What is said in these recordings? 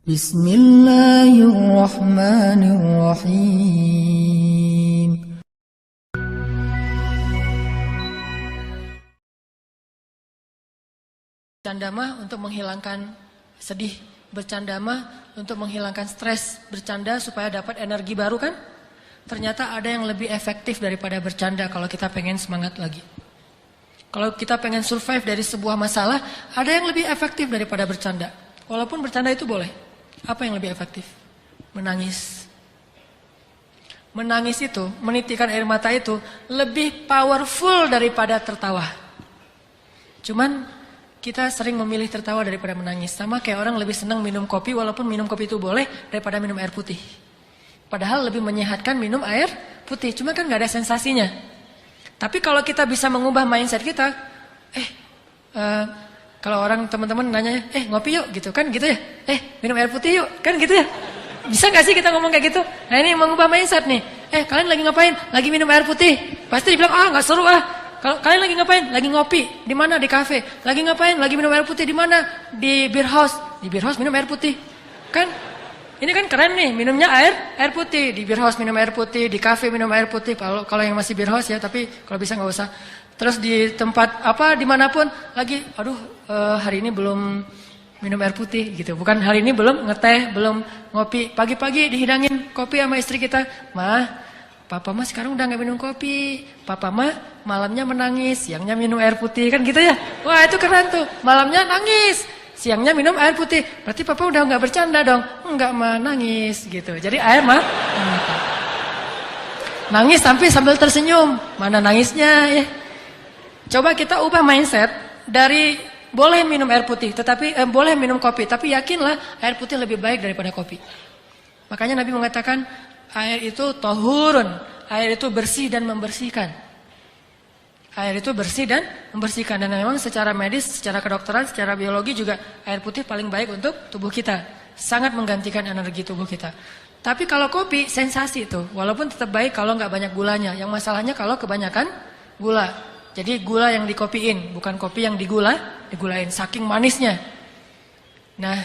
Bismillahirrahmanirrahim. Bercanda mah untuk menghilangkan sedih, bercanda mah untuk menghilangkan stres, bercanda supaya dapat energi baru kan? Ternyata ada yang lebih efektif daripada bercanda kalau kita pengen semangat lagi. Kalau kita pengen survive dari sebuah masalah, ada yang lebih efektif daripada bercanda. Walaupun bercanda itu boleh. Apa yang lebih efektif? Menangis. Menangis itu, menitikkan air mata itu lebih powerful daripada tertawa. Cuman kita sering memilih tertawa daripada menangis. Sama kayak orang lebih senang minum kopi walaupun minum kopi itu boleh daripada minum air putih. Padahal lebih menyehatkan minum air putih. Cuma kan gak ada sensasinya. Tapi kalau kita bisa mengubah mindset kita, kalau orang teman-teman nanya, ngopi yuk gitu kan gitu ya. Minum air putih yuk kan gitu ya. Bisa gak sih kita ngomong kayak gitu? Nah ini mengubah mindset nih. Kalian lagi ngapain? Lagi minum air putih. Pasti dibilang, gak seru ah. Kalau kalian lagi ngapain? Lagi ngopi. Di mana? Di kafe. Lagi ngapain? Lagi minum air putih. Di mana? Di beer house. Di beer house minum air putih. Kan? Ini kan keren nih. Minumnya air putih. Di beer house minum air putih. Di kafe minum air putih. Kalau yang masih beer house ya. Tapi kalau bisa nggak usah. Terus di tempat apa? Dimanapun lagi. Hari ini belum minum air putih gitu. Bukan hari ini belum ngeteh, belum ngopi. Pagi-pagi dihidangin kopi sama istri kita. Papa mah sekarang udah gak minum kopi. Papa mah malamnya menangis, siangnya minum air putih. Kan gitu ya. Wah itu keren tuh. Malamnya nangis, siangnya minum air putih. Berarti papa udah gak bercanda dong. Enggak mah nangis gitu. Jadi air mah nangis tapi sambil tersenyum. Mana nangisnya ya. Coba kita ubah mindset dari boleh minum air putih, tetapi boleh minum kopi. Tapi yakinlah air putih lebih baik daripada kopi. Makanya Nabi mengatakan air itu tahurun, air itu bersih dan membersihkan. Air itu bersih dan membersihkan. Dan memang secara medis, secara kedokteran, secara biologi juga air putih paling baik untuk tubuh kita. Sangat menggantikan energi tubuh kita. Tapi kalau kopi, sensasi itu. Walaupun tetap baik kalau nggak banyak gulanya. Yang masalahnya kalau kebanyakan gula. Jadi gula yang dikopiin, bukan kopi yang digulain. Saking manisnya. Nah,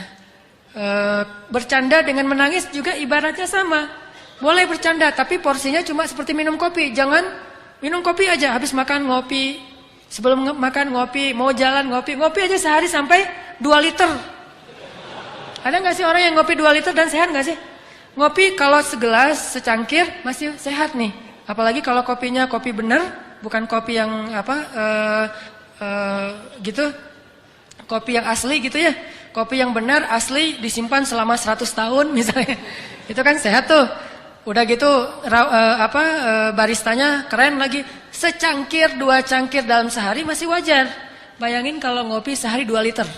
bercanda dengan menangis juga ibaratnya sama. Boleh bercanda, tapi porsinya cuma seperti minum kopi. Jangan minum kopi aja, habis makan ngopi. Sebelum makan ngopi, mau jalan ngopi. Ngopi aja sehari sampai 2 liter. Ada gak sih orang yang ngopi 2 liter dan sehat gak sih? Ngopi kalau segelas, secangkir masih sehat nih. Apalagi kalau kopinya kopi bener, bukan kopi yang gitu. Kopi yang asli gitu ya. Kopi yang benar, asli, disimpan selama 100 tahun misalnya. Itu kan sehat tuh. Udah gitu baristanya keren lagi. Secangkir, 2 cangkir dalam sehari masih wajar. Bayangin kalau ngopi sehari 2 liter.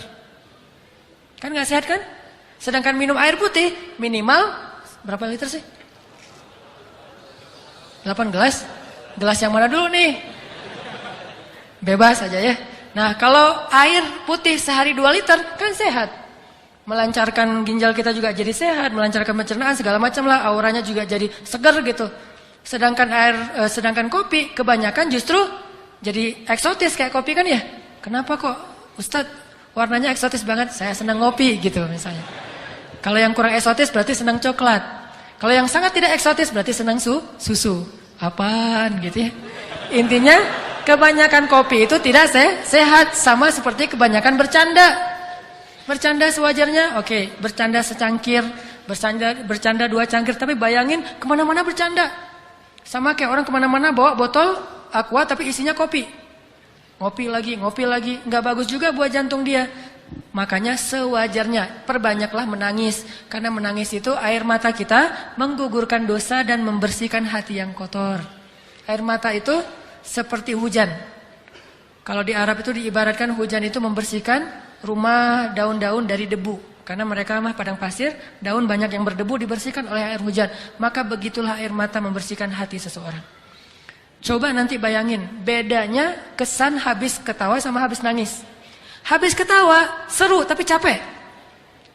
Kan gak sehat kan? Sedangkan minum air putih minimal berapa liter sih? 8 gelas? Gelas yang mana dulu nih? Bebas aja ya. Nah kalau air putih sehari 2 liter kan sehat. Melancarkan ginjal kita juga jadi sehat, melancarkan pencernaan segala macam lah, auranya juga jadi segar gitu. Sedangkan kopi kebanyakan justru jadi eksotis kayak kopi kan ya. Kenapa kok Ustadz warnanya eksotis banget? Saya senang ngopi gitu misalnya. Kalau yang kurang eksotis berarti senang coklat. Kalau yang sangat tidak eksotis berarti senang susu. Apaan gitu ya. Intinya kebanyakan kopi itu tidak sehat, sama seperti kebanyakan bercanda. Bercanda sewajarnya, oke. Bercanda secangkir, bercanda 2 cangkir. Tapi bayangin kemana-mana bercanda. Sama kayak orang kemana-mana bawa botol aqua tapi isinya kopi. Ngopi lagi. Nggak bagus juga buat jantung dia. Makanya sewajarnya perbanyaklah menangis. Karena menangis itu air mata kita menggugurkan dosa dan membersihkan hati yang kotor. Air mata itu seperti hujan. Kalau di Arab itu diibaratkan hujan itu membersihkan rumah, daun-daun dari debu. Karena mereka mah padang pasir, daun banyak yang berdebu dibersihkan oleh air hujan. Maka begitulah air mata membersihkan hati seseorang. Coba nanti bayangin bedanya kesan habis ketawa sama habis nangis. Habis ketawa seru tapi capek.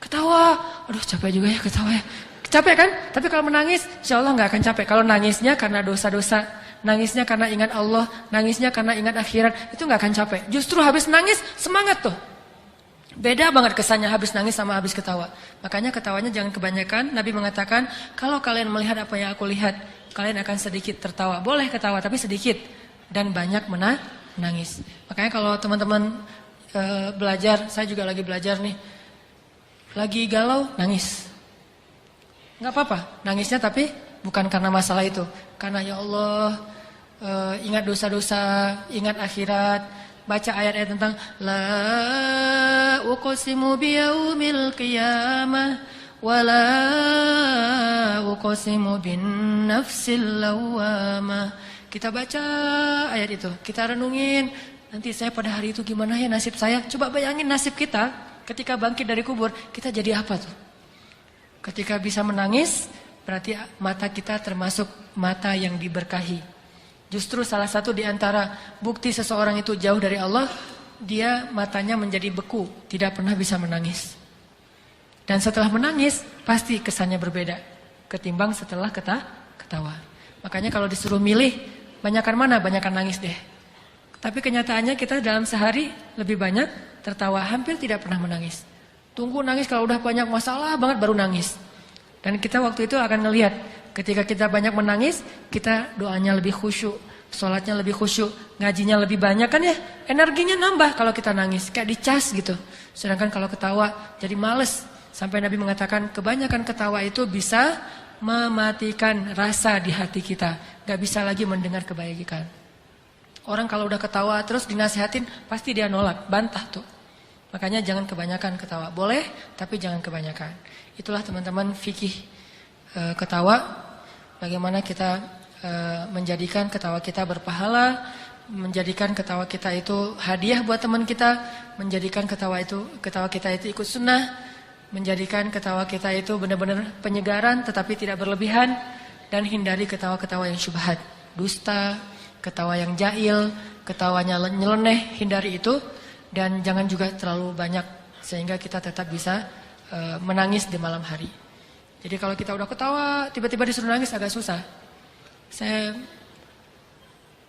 Ketawa, aduh capek juga ya ketawa ya. Capek kan? Tapi kalau menangis insya Allah gak akan capek. Kalau nangisnya karena dosa-dosa, nangisnya karena ingat Allah, nangisnya karena ingat akhirat, itu gak akan capek. Justru habis nangis semangat tuh. Beda banget kesannya habis nangis sama habis ketawa. Makanya ketawanya jangan kebanyakan. Nabi mengatakan, kalau kalian melihat apa yang aku lihat, kalian akan sedikit tertawa. Boleh ketawa tapi sedikit. Dan banyak menangis. Makanya kalau teman-teman belajar, saya juga lagi belajar nih. Lagi galau, nangis. Gak apa-apa, nangisnya tapi bukan karena masalah itu. Karena ya Allah, ingat dosa-dosa, ingat akhirat. Baca ayat-ayat tentang la uqsimu biyaumil qiyamah wa la uqsimu bin nafsil lawwamah. Kita baca ayat itu, kita renungin, nanti saya pada hari itu gimana ya nasib saya? Coba bayangin nasib kita ketika bangkit dari kubur, kita jadi apa tuh? Ketika bisa menangis, berarti mata kita termasuk mata yang diberkahi. Justru salah satu di antara bukti seseorang itu jauh dari Allah, dia matanya menjadi beku, tidak pernah bisa menangis. Dan setelah menangis, pasti kesannya berbeda ketimbang setelah ketawa. Makanya kalau disuruh milih, banyakan mana? Banyakan nangis deh. Tapi kenyataannya kita dalam sehari lebih banyak tertawa, hampir tidak pernah menangis. Tunggu nangis kalau udah banyak masalah banget baru nangis. Dan kita waktu itu akan ngelihat, ketika kita banyak menangis, kita doanya lebih khusyuk, sholatnya lebih khusyuk, ngajinya lebih banyak kan ya, energinya nambah kalau kita nangis, kayak dicas gitu. Sedangkan kalau ketawa jadi males. Sampai Nabi mengatakan kebanyakan ketawa itu bisa mematikan rasa di hati kita, gak bisa lagi mendengar kebaikan. Orang kalau udah ketawa terus dinasihatin, pasti dia nolak, bantah tuh. Makanya jangan kebanyakan ketawa, boleh tapi jangan kebanyakan. Itulah teman-teman fikih ketawa, bagaimana kita menjadikan ketawa kita berpahala, menjadikan ketawa kita itu hadiah buat teman kita, menjadikan ketawa kita itu ikut sunnah, menjadikan ketawa kita itu benar-benar penyegaran tetapi tidak berlebihan, dan hindari ketawa-ketawa yang syubhat, dusta, ketawa yang jahil, ketawanya nyeleneh, hindari itu, dan jangan juga terlalu banyak sehingga kita tetap bisa menangis di malam hari. Jadi kalau kita udah ketawa, tiba-tiba disuruh nangis agak susah. Saya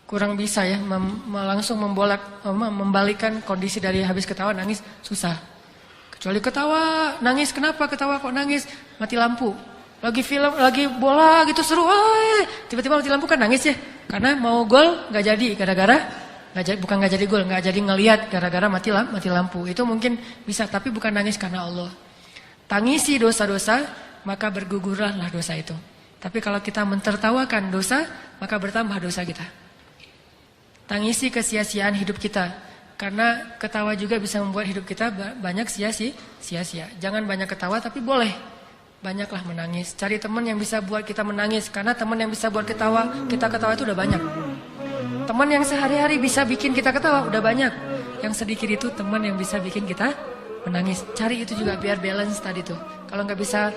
kurang bisa ya langsung membalikkan kondisi dari habis ketawa nangis, susah. Kecuali ketawa, nangis, kenapa ketawa kok nangis? Mati lampu. Lagi film, lagi bola gitu seru, tiba-tiba mati lampu kan nangis ya. Karena mau gol nggak jadi gara-gara bukan nggak jadi gol, nggak jadi ngelihat gara-gara mati lampu. Itu mungkin bisa, tapi bukan nangis karena Allah. Tangisi dosa-dosa, maka bergugurlah dosa itu. Tapi kalau kita mentertawakan dosa, maka bertambah dosa kita. Tangisi kesia-siaan hidup kita, karena ketawa juga bisa membuat hidup kita banyak sia-sia. Jangan banyak ketawa, tapi boleh banyaklah menangis. Cari teman yang bisa buat kita menangis, karena teman yang bisa buat kita ketawa itu udah banyak. Teman yang sehari-hari bisa bikin kita ketawa udah banyak. Yang sedikit itu teman yang bisa bikin kita menangis. Cari itu juga biar balance tadi tuh. Kalau nggak bisa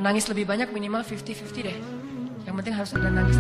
nangis lebih banyak, minimal 50-50 deh. Yang penting harus ada nangis.